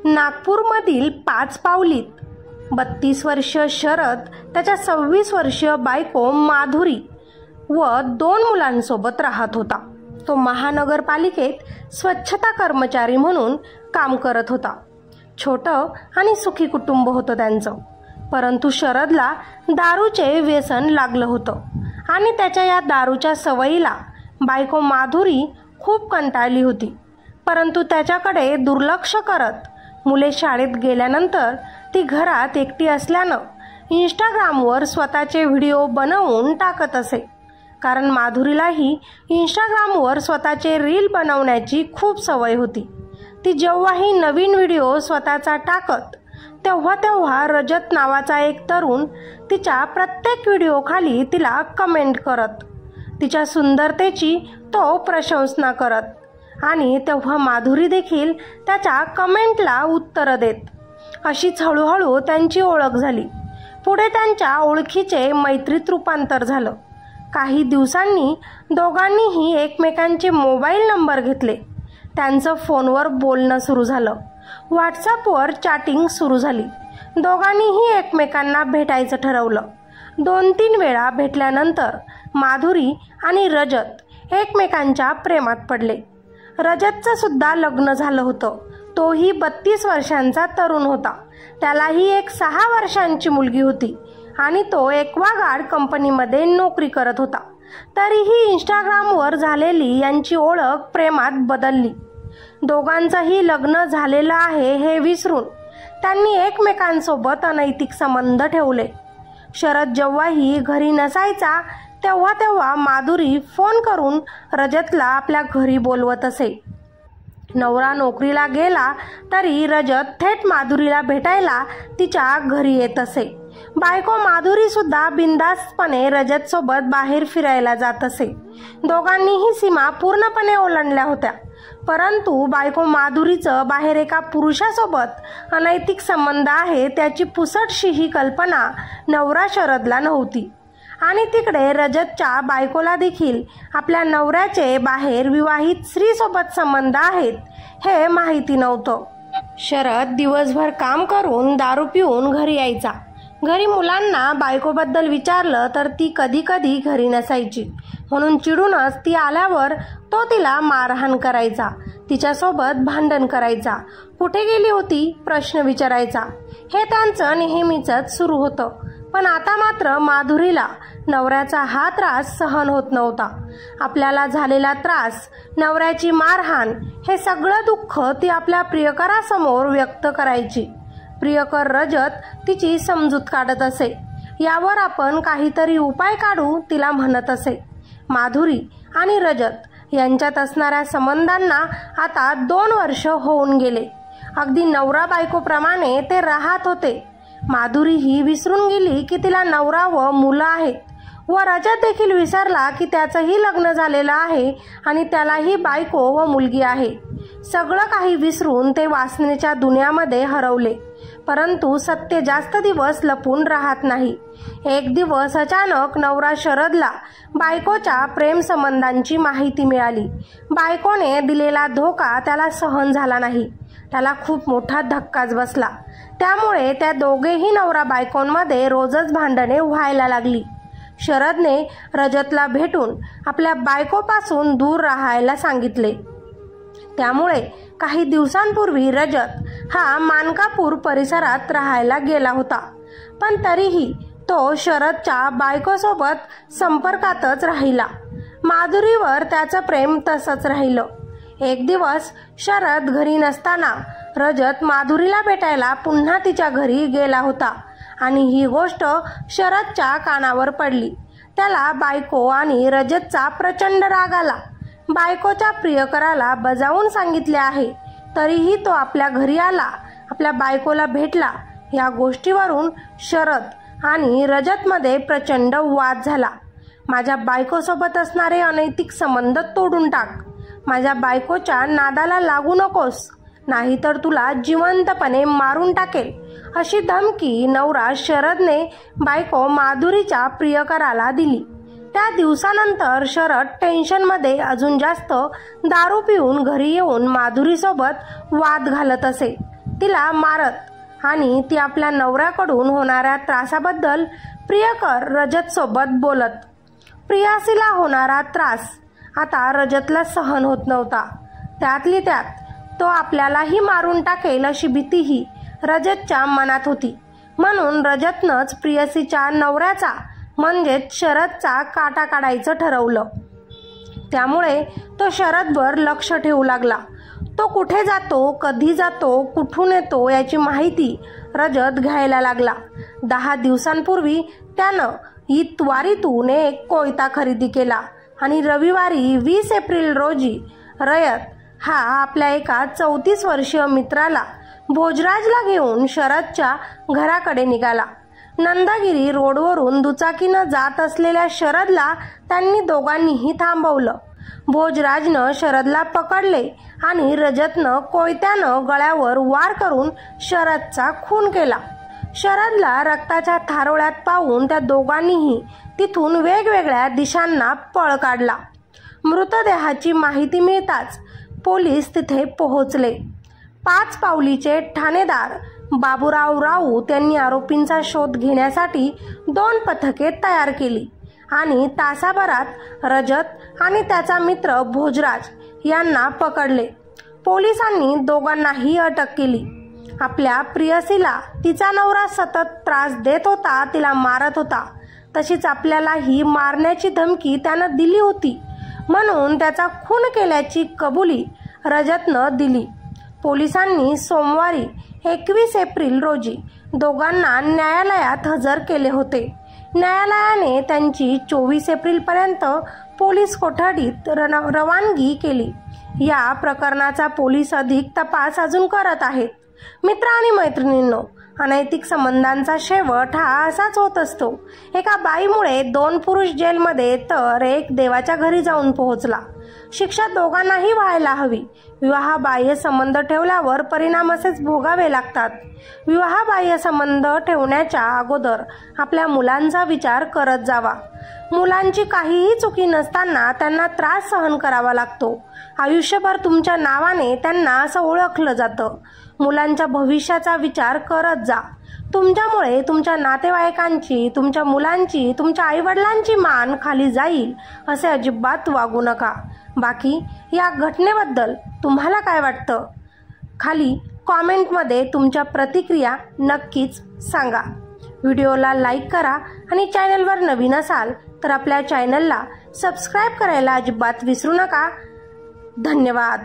नागपूरमधील 5 पावलीत 32 वर्षीय शरद त्याच्या 26 वर्षीय बायको माधुरी व 2 मुलांसोबत राहत होता. तो महानगरपालिकेत स्वच्छता कर्मचारी म्हणून काम करत होता. छोटं आणि सुखी कुटुंब होतं त्यांचं. परंतु शरदला दारूचे व्यसन लागलं होतं आणि त्याच्या या दारूच्या सवयीला बायको माधुरी खूप कंटाळली होती. परंतु त्याच्याकडे दुर्लक्ष करत मुले शाळेत गेल्यानंतर ती घरात एकटी असल्यानं इंस्टाग्रामवर स्वतःचे व्हिडिओ बनवून टाकत असे. कारण माधुरीलाही इंस्टाग्रामवर स्वतःचे रील बनवण्याची खूप सवय होती. ती जेव्हाही नवीन व्हिडिओ स्वतःचा टाकत तेव्हा रजत नावाचा एक तरुण तिच्या प्रत्येक व्हिडिओखाली तिला कमेंट करत, तिच्या सुंदरतेची तो प्रशंसा करत आणि तेव्हा माधुरी देखील त्याच्या कमेंटला उत्तर देत. अशीच हळूहळू त्यांची ओळख झाली. पुढे त्यांच्या ओळखीचे मैत्रीत रूपांतर झालं. काही दिवसांनी दोघांनीही एकमेकांचे मोबाईल नंबर घेतले. त्यांचं फोनवर बोलणं सुरू झालं. व्हॉट्सअपवर चॅटिंग सुरू झाली. दोघांनीही एकमेकांना भेटायचं ठरवलं. 2-3 वेळा भेटल्यानंतर माधुरी आणि रजत एकमेकांच्या प्रेमात पडले. रजतचं सुद्धा लग्न झालं होतं. तोही 32 वर्षांचा तरुण होता. त्यालाही एक 6 वर्षांची मुलगी होती आणि तो एक्वागार्ड कंपनीमध्ये नोकरी करत होता. तरीही इंस्टाग्रामवर झालेली यांची ओळख प्रेमात बदलली. दोघांचंही लग्न झालेलं आहे हे विसरून त्यांनी एकमेकांसोबत अनैतिक संबंध ठेवले. शरद जेव्हाही घरी नसायचा तेव्हा माधुरी फोन करून रजतला आपल्या घरी बोलवत असे. नवरा नोकरीला गेला तरी रजत थेट माधुरीला भेटायला तिच्या घरी येत असे. बायको माधुरी सुद्धा बिनधास्तपणे रजत सोबत बाहेर फिरायला जात असे. दोघांनीही सीमा पूर्णपणे ओलांडल्या होत्या. परंतु बायको माधुरीचं बाहेर एका पुरुषासोबत अनैतिक संबंध आहे त्याची पुसटशीही कल्पना नवरा शरदला नव्हती. आणि तिकडे रजतच्या बायकोला देखील आपल्या नवऱ्याचे बाहेर विवाहित स्त्रीसोबत संबंध आहेत हे माहिती नव्हतं. शरद दिवसभर काम करून दारू पिऊन घरी यायचा. घरी मुलांना बायकोबद्दल विचारलं तर ती कधी कधी घरी नसायची. म्हणून चिडूनच ती आल्यावर तो तिला मारहाण करायचा, तिच्यासोबत भांडण करायचा, कुठे गेली होती प्रश्न विचारायचा. हे त्यांचं नेहमीच सुरू होतं. पण आता मात्र माधुरीला नवऱ्याचा हा त्रास सहन होत नव्हता. आपल्याला झालेला त्रास, नवऱ्याची मारहाण, हे सगळं दुःख ती आपल्या प्रियकरासमोर व्यक्त करायची. प्रियकर रजत तिची समजूत काढत असे. यावर आपण काहीतरी उपाय काढू तिला म्हणत असे. माधुरी आणि रजत यांच्यात असणाऱ्या संबंधांना आता 2 वर्ष होऊन गेले. अगदी नवरा बायकोप्रमाणे ते राहत होते. माधुरी ही विसरून गेली की तिला नवरा व मुलं आहेत व रजत देखील विसरला की त्याचंही लग्न झालेलं आहे आणि त्यालाही बायको व मुलगी आहे. सगळं काही विसरून ते वासनेच्या दुनियामध्ये हरवले. परंतु सत्य जास्त दिवस लपून राहत नाही. एक दिवस अचानक नवरा शरदला बायकोच्या प्रेम संबंधांची माहिती मिळाली. बायकोने दिलेला धोका त्याला सहन झाला नाही. त्याला खूप मोठा धक्काच बसला. त्यामुळे त्या दोघेही नवरा बायकोंमध्ये रोजच भांडणे व्हायला लागली. शरदने रजतला भेटून आपल्या बायकोपासून दूर राहायला सांगितले. त्यामुळे काही दिवसांपूर्वी रजत हा मानकापूर परिसरात राहायला गेला होता. पण तरीही तो शरदच्या बायकोसोबत संपर्कातच राहिला. माधुरीवर त्याचं प्रेम तसंच राहिलं. एक दिवस शरद घरी नसताना रजत माधुरीला भेटायला पुन्हा तिच्या घरी गेला होता आणि ही गोष्ट शरदच्या कानावर पडली. त्याला बायको आणि रजतचा प्रचंड राग आला. बायकोच्या प्रियकराला बजावून सांगितले आहे तरीही तो आपल्या घरी आला, आपल्या बायकोला भेटला. या गोष्टीवरून शरद आणि रजतमध्ये प्रचंड वाद झाला. माझ्या बायकोसोबत असणारे अनैतिक संबंध तोडून टाक, माझ्या बायकोच्या नादाला लागू नकोस, नाहीतर तुला जिवंतपणे मारून टाकेल, अशी धमकी नवरा शरदने बायको माधुरीच्या प्रियकराला दिली. त्या दिवसानंतर शरद टेन्शनमध्ये अजून जास्त दारू पिऊन घरी येऊन माधुरीसोबत वाद घालत असे. तिला मारत आणि ती आपल्या नवऱ्याकडून होणाऱ्या त्रासाबद्दल प्रियकर रजत सोबत बोलत. प्रियासीला होणारा त्रास आता रजतला सहन होत नव्हता. त्यातली त्यात तो आपल्यालाही मारून टाकेल अशी भीतीही रजतच्या मनात होती. म्हणून रजतनंच प्रियसीच्या नवऱ्याचा म्हणजेच शरदचा काटा काढायचं ठरवलं. त्यामुळे तो शरदवर लक्ष ठेवू लागला. तो कुठे जातो, कधी जातो, कुठून येतो याची माहिती रजत घ्यायला लागला. 10 दिवसांपूर्वी त्यानं इतवारीतून एक कोयता खरेदी केला आणि रविवारी 20 एप्रिल रोजी रजत हा आपल्या एका 34 वर्षीय मित्राला भोजराजला घेऊन शरदच्या घराकडे निघाला. नंदागिरी रोडवरून दुचाकीनं जात असलेल्या शरदला त्यांनी दोघांनीही थांबवलं. भोजराजनं शरदला पकडले आणि रजतनं कोयत्यानं गळ्यावर वार करून शरदचा खून केला. शरदला रक्ताच्या थारोळ्यात पाहून त्या दोघांनीही तिथून वेगवेगळ्या दिशांना पळ काढला. मृतदेहाची माहिती मिळताच पोलीस तिथे पोहोचले. 5 पावलीचे ठाणेदार बाबूराव राऊत यांनी आरोपींचा शोध घेण्यासाठी 2 पथके तयार केली आणि तासाभरात रजत आणि त्याचा मित्र भोजराज यांना पकडले. पोलिसांनी दोघांनाही अटक केली. आपल्या प्रियसीला तिचा नवरा सतत त्रास देत होता, तिला मारत होता. तशीच आपल्यालाही मारण्याची धमकी त्यानं दिली होती. म्हणून त्याचा खून केल्याची कबुली रजतनं दिली. पोलिसांनी सोमवारी 21 एप्रिल रोजी दोघांना न्यायालयात हजर केले होते. न्यायालयाने त्यांची 24 एप्रिलपर्यंत पोलीस कोठडीत रवानगी केली. या प्रकरणाचा पोलीस अधिक तपास अजून करत आहेत. मित्र आणि मैत्रिणींनो, अनैतिक संबंधांचा शेवट हा असाच होत असतो. एका बाईमुळे 2 पुरुष जेलमध्ये तर एक देवाच्या घरी जाऊन पोहोचला. शिक्षा दोघांनाही व्हायला हवी. विवाहबाह्य संबंध ठेवल्यावर परिणाम असेच भोगावे लागतात. विवाहबाह्य संबंध ठेवण्याच्या अगोदर आपल्या मुलांचा विचार करत जावा. मुलांची काहीही चुकी नसताना त्यांना त्रास सहन करावा लागतो. आयुष्यभर तुमच्या नावाने त्यांना असं ओळखलं जातं. मुलांच्या भविष्याचा विचार करत जा. तुमच्यामुळे तुमच्या नातेवाईकांची, तुमच्या मुलांची, तुमच्या आईवडिलांची मान खाली जाईल असे अजिबात वागू नका. बाकी या घटनेबद्दल तुम्हाला काय वाटतं? खाली कॉमेंटमध्ये तुमच्या प्रतिक्रिया नक्कीच सांगा. व्हिडिओला लाईक करा आणि चॅनलवर नवीन असाल तर आपल्या चॅनलला सबस्क्राईब करायला अजिबात विसरू नका. धन्यवाद.